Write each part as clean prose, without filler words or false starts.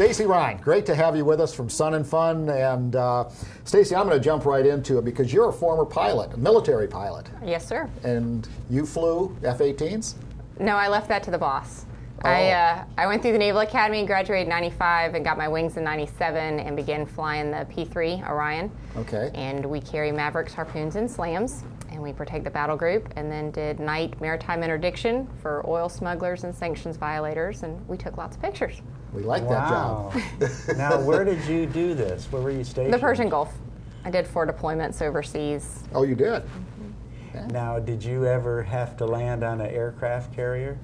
Stacie Rine, great to have you with us from Sun and Fun. And Stacie, I'm going to jump right into it because you're a former pilot, a military pilot. Yes, sir. And you flew F-18s? No, I left that to the boss. Oh. I went through the Naval Academy, graduated in 95, and got my wings in 97, and began flying the P-3 Orion. Okay. And we carry Mavericks, Harpoons, and Slams, and we protect the battle group, and then did night maritime interdiction for oil smugglers and sanctions violators, and we took lots of pictures. We like that job. Now, where did you do this? Where were you stationed? The Persian Gulf. I did 4 deployments overseas. Oh, you did? Yeah. Now, did you ever have to land on an aircraft carrier?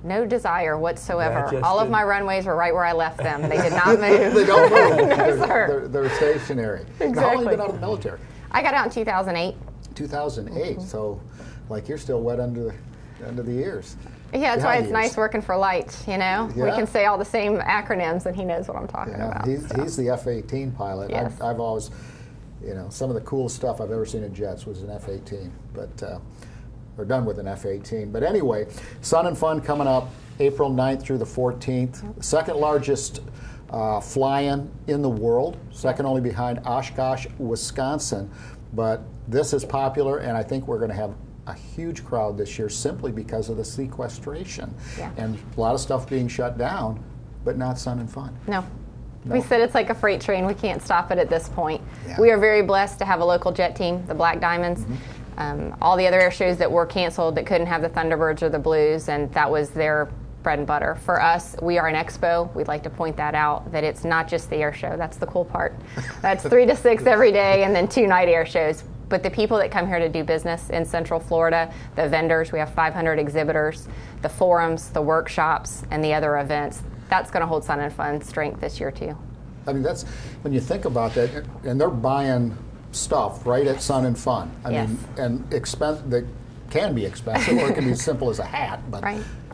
No desire whatsoever. All of my runways were right where I left them. They did not move. They don't move. No, sir. They're stationary. Exactly. Now, how long have you been out of the military? I got out in 2008. 2008. So, like, you're still wet under the ears. Yeah, that's why it's nice working for Light, you know? Yeah. We can say all the same acronyms and he knows what I'm talking about. He's the F-18 pilot. Yes. I've always, some of the coolest stuff I've ever seen in jets was an F-18, but we're done with an F-18. But anyway, Sun and Fun coming up April 9th through the 14th. Second largest fly-in in the world, second only behind Oshkosh, Wisconsin. But this is popular, and I think we're going to have a huge crowd this year simply because of the sequestration. Yeah. And a lot of stuff being shut down, but not Sun and Fun. No. We said it's like a freight train. We can't stop it at this point. Yeah. We are very blessed to have a local jet team, the Black Diamonds. All the other air shows that were canceled that couldn't have the Thunderbirds or the Blues, and that was their bread and butter. For us, we are an expo. We'd like to point that out, that it's not just the air show. That's the cool part. That's 3 to 6 every day and then 2 night air shows. But the people that come here to do business in Central Florida, the vendors, we have 500 exhibitors, the forums, the workshops, and the other events, that's going to hold Sun and Fun strength this year too. I mean, that's, when you think about that, and they're buying stuff right at Sun and Fun. I mean, and that can be expensive, or it can be as simple as a hat, but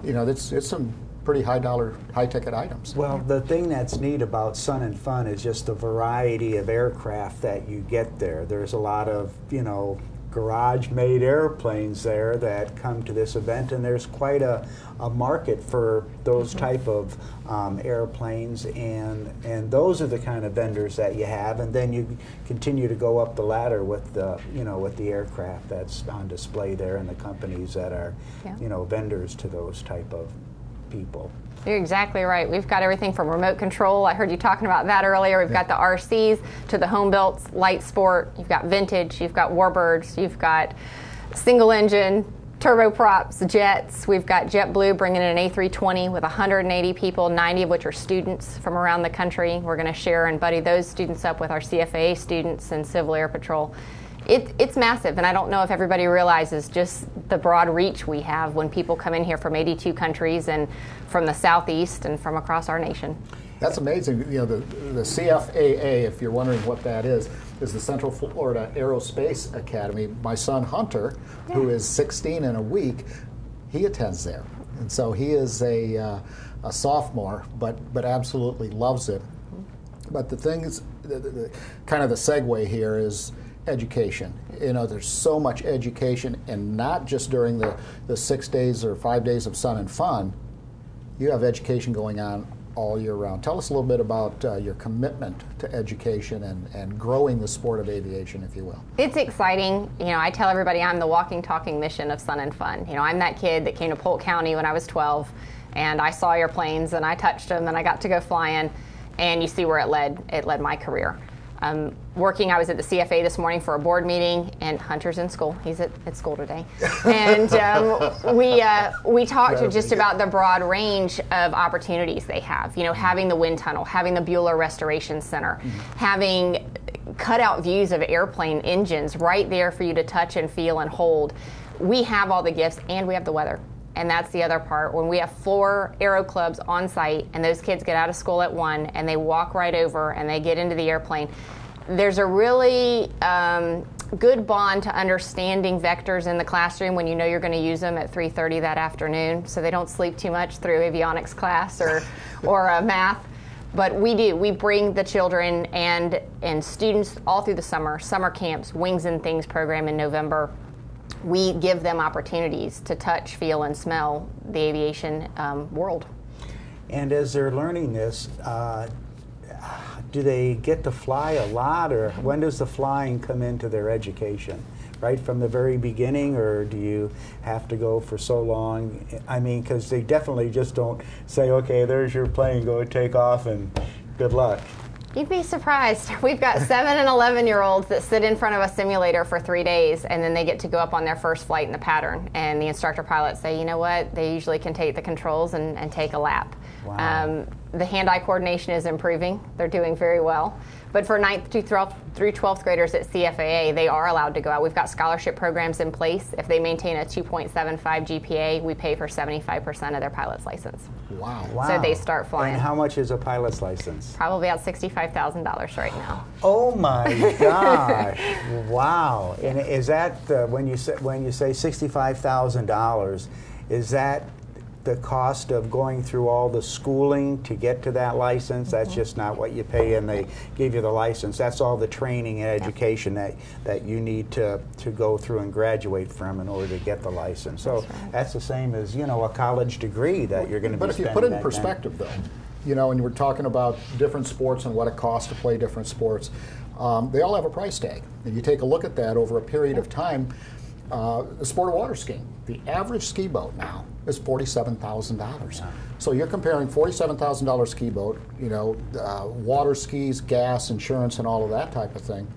it's some pretty high-ticket items. Well, the thing that's neat about Sun and Fun is just the variety of aircraft that you get there. There's a lot of, garage-made airplanes there that come to this event, and there's quite a market for those type of airplanes, and those are the kind of vendors that you have, and then you continue to go up the ladder with the with the aircraft that's on display there, and the companies that are vendors to those type of people. You're exactly right. We've got everything from remote control. I heard you talking about that earlier. We've got the RCs to the home built light sport. You've got vintage. You've got warbirds. You've got single engine, turboprops, jets. We've got JetBlue bringing in an A320 with 180 people, 90 of which are students from around the country. We're going to share and buddy those students up with our CFAA students and Civil Air Patrol. It's massive, and I don't know if everybody realizes just the broad reach we have when people come in here from 82 countries and from the southeast and from across our nation. That's amazing. The CFAA, if you're wondering what that is the Central Florida Aerospace Academy. My son Hunter, who is 16 in a week, he attends there, and so he is a sophomore, but absolutely loves it. But the thing is, kind of the segue here is education. There's so much education, and not just during the 6 days or 5 days of Sun and Fun. You have education going on all year round. Tell us a little bit about your commitment to education and growing the sport of aviation, if you will. It's exciting. I tell everybody I'm the walking, talking mission of Sun and Fun. I'm that kid that came to Polk County when I was 12, and I saw airplanes, and I touched them, and I got to go flying, and you see where it led. It led my career. I was at the CFA this morning for a board meeting, and Hunter's in school. He's at school today. And we talked just about the broad range of opportunities they have. Having the wind tunnel, having the Bueller Restoration Center, having cutout views of airplane engines right there for you to touch and feel and hold. We have all the gifts, and we have the weather. And that's the other part. When we have 4 aero clubs on site, and those kids get out of school at 1, and they walk right over and they get into the airplane, there's a really good bond to understanding vectors in the classroom when you're going to use them at 3:30 that afternoon, so they don't sleep too much through avionics class or math. But we bring the children and students all through the summer camps, Wings and Things program in November. We give them opportunities to touch, feel, and smell the aviation world. And as they're learning this, do they get to fly a lot, or when does the flying come into their education? Right from the very beginning, or do you have to go for so long? I mean, because they definitely just don't say, okay, there's your plane, go take off and good luck. You'd be surprised. We've got 7 and 11-year-olds that sit in front of a simulator for 3 days, and then they get to go up on their first flight in the pattern. And the instructor pilots say, you know what, they usually can take the controls and take a lap. Wow. The hand-eye coordination is improving. They're doing very well. But for 9th through 12th graders at CFAA, they are allowed to go out. We've got scholarship programs in place. If they maintain a 2.75 GPA, we pay for 75% of their pilot's license. Wow. So they start flying. And how much is a pilot's license? Probably about $65,000 right now. Oh my gosh! Wow. And is that when you say $65,000? Is that the cost of going through all the schooling to get to that license? That's just not what you pay and they give you the license. That's all the training and education that you need to go through and graduate from in order to get the license. So that's the same as, you know, a college degree that you're going to be spending. But if you put it in perspective, though, you know, and we're talking about different sports and what it costs to play different sports, they all have a price tag. And you take a look at that over a period of time. The sport of water skiing, the average ski boat now is $47,000. Yeah. So you're comparing $47,000 ski boat, you know, water skis, gas, insurance, and all of that type of thing.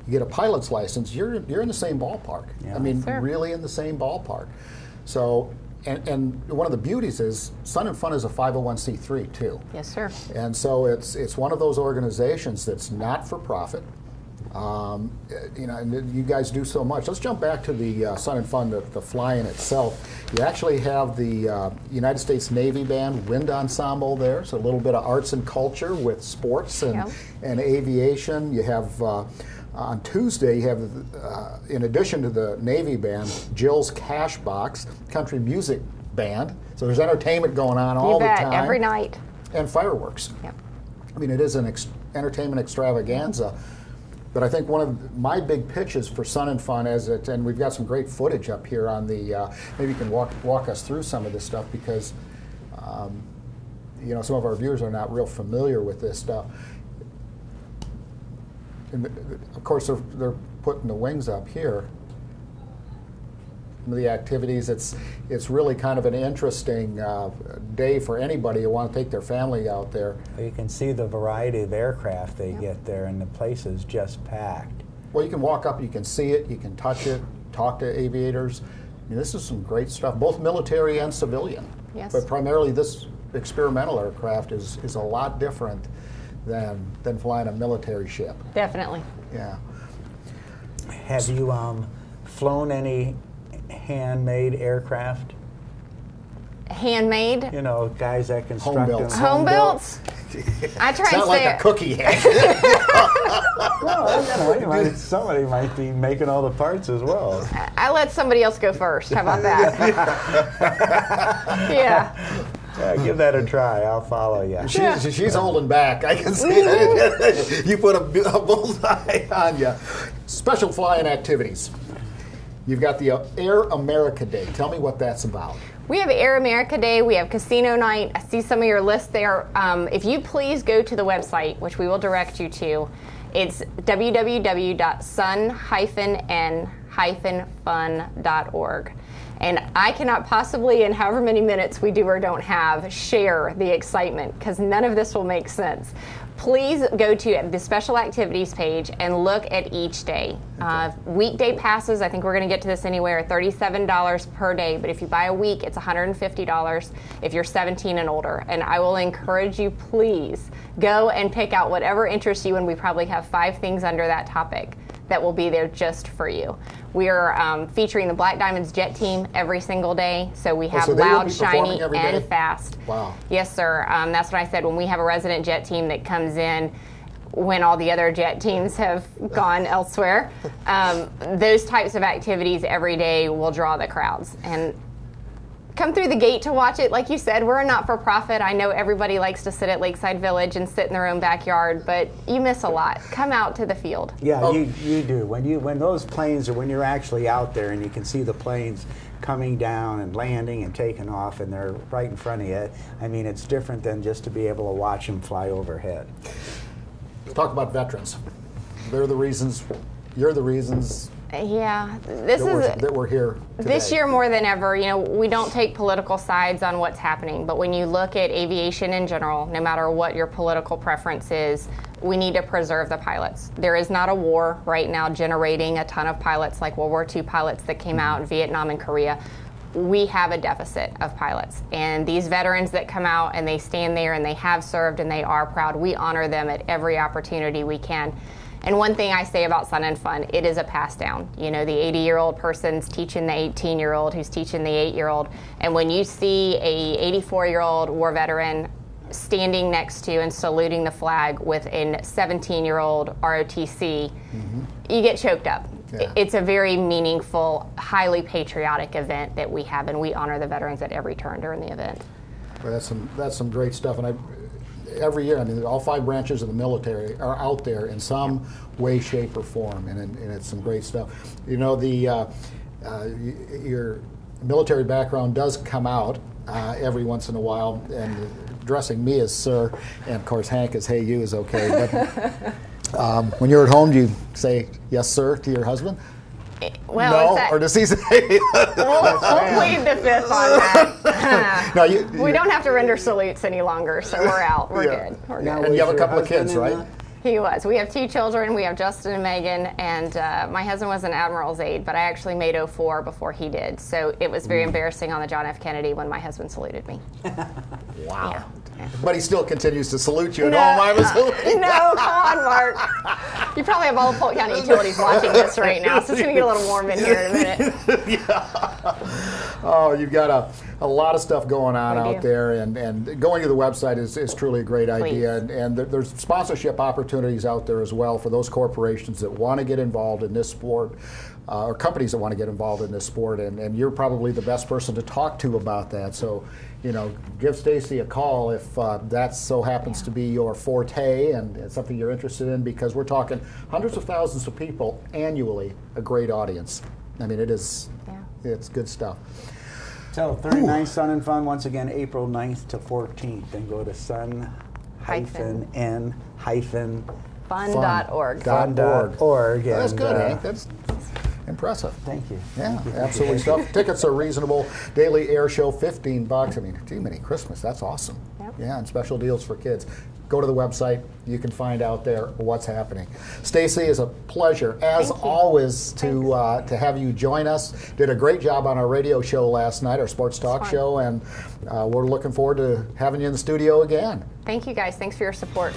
You get a pilot's license, you're in the same ballpark. Yeah. I mean, Sure. really in the same ballpark. So, and one of the beauties is Sun and Fun is a 501c3 too. Yes, sir. And so it's one of those organizations that's not for profit. You know, and you guys do so much. Let's jump back to the Sun and Fun, the flying itself. You actually have the United States Navy Band Wind Ensemble there, so a little bit of arts and culture with sports and aviation. You have, on Tuesday, you have, in addition to the Navy Band, Jill's Cash Box Country Music Band. So there's entertainment going on all the time. Every night. And fireworks. Yep. I mean, it is an entertainment extravaganza. But I think one of my big pitches for Sun and Fun, and we've got some great footage up here on the, maybe you can walk us through some of this stuff because, you know, some of our viewers are not real familiar with this stuff. And of course, they're putting the wings up here. The activities, it's really kind of an interesting day for anybody who want to take their family out there. You can see the variety of aircraft they get there, and the place is just packed. Well, you can walk up, you can see it, you can touch it, talk to aviators. I mean, this is some great stuff, both military and civilian. Yes. But primarily this experimental aircraft is a lot different than flying a military ship. Definitely. Yeah. Have you flown any handmade aircraft? Handmade? You know, guys that construct Home-built. them. Home built? I try It's and not like stay. a cookie head. Well, you know, somebody might be making all the parts as well. I let somebody else go first. How about that? Yeah. Yeah, give that a try. I'll follow you. She's holding back. I can see that. You put a bullseye on you. Special flying activities. You've got the Air America Day. Tell me what that's about. We have Air America Day. We have Casino Night. I see some of your lists there. If you please go to the website, which we will direct you to, it's www.sun-n-fun.org. And I cannot possibly, in however many minutes we do or don't have, share the excitement because none of this will make sense. Please go to the special activities page and look at each day. Okay. Weekday passes, I think we're going to get to this anyway, are $37 per day. But if you buy a week, it's $150 if you're 17 and older. And I will encourage you, please, go and pick out whatever interests you. And we probably have 5 things under that topic that will be there just for you. We are featuring the Black Diamonds jet team every single day. So we have loud, shiny, and fast. Wow. Yes, sir. That's what I said. When we have a resident jet team that comes in when all the other jet teams have gone elsewhere, those types of activities every day will draw the crowds. And come through the gate to watch it. Like you said, we're a not-for-profit. I know everybody likes to sit at Lakeside Village and sit in their own backyard, but you miss a lot. Come out to the field. Yeah, you do. When those planes, or when you're actually out there and you can see the planes coming down and landing and taking off, and they're right in front of you, I mean, it's different than just to be able to watch them fly overhead. Talk about veterans. They're the reasons, you're the reasons Yeah, that we're here today. This year more than ever, you know, we don't take political sides on what's happening, but when you look at aviation in general, no matter what your political preference is, we need to preserve the pilots. There is not a war right now generating a ton of pilots like World War II pilots that came out in Vietnam and Korea. We have a deficit of pilots, and these veterans that come out and they stand there and they have served and they are proud, we honor them at every opportunity we can. And one thing I say about Sun and Fun, it is a pass down. You know, the 80-year-old person's teaching the 18-year-old who's teaching the 8-year-old. And when you see a 84-year-old war veteran standing next to and saluting the flag with a 17-year-old ROTC, you get choked up. Yeah. It's a very meaningful, highly patriotic event that we have, and we honor the veterans at every turn during the event. Well, that's some great stuff. And every year, I mean, all 5 branches of the military are out there in some way, shape, or form, and it's some great stuff. You know, your military background does come out every once in a while, and addressing me as sir, and of course Hank as hey you is okay. But when you're at home, do you say yes sir to your husband? Well, no, or does he say? We'll plead the fifth on that. No, we don't have to render salutes any longer, so we're out. We're good. We're good. And you have a couple of kids, right? He was. We have 2 children. We have Justin and Megan, and my husband was an admiral's aide, but I actually made 04 before he did. So it was very embarrassing on the John F. Kennedy when my husband saluted me. Wow. Yeah. But he still continues to salute you at home, I'm assuming. No, come on, Mark. You probably have all the Polk County utilities watching this right now, so it's going to get a little warm in here in a minute. Yeah. Oh, you've got a lot of stuff going on out there, and going to the website is truly a great idea. And there's sponsorship opportunities out there as well for those corporations that want to get involved in this sport, or companies that want to get involved in this sport, and you're probably the best person to talk to about that. So, you know, give Stacie a call if that so happens to be your forte and it's something you're interested in, because we're talking hundreds of thousands of people annually, a great audience. I mean, it's good stuff. So 39 Sun and Fun, once again, April 9th to 14th, and go to sun-n-fun.org. Fun.org. That's good, Hank. That's impressive. Thank you. Yeah, absolutely stuff. Tickets are reasonable. Daily air show, $15. I mean, gee, mini Christmas. That's awesome. Yep. Yeah, and special deals for kids. Go to the website. You can find out there what's happening. Stacie, is a pleasure, as always, to have you join us. Did a great job on our radio show last night, our sports talk show, and we're looking forward to having you in the studio again. Thank you, guys. Thanks for your support.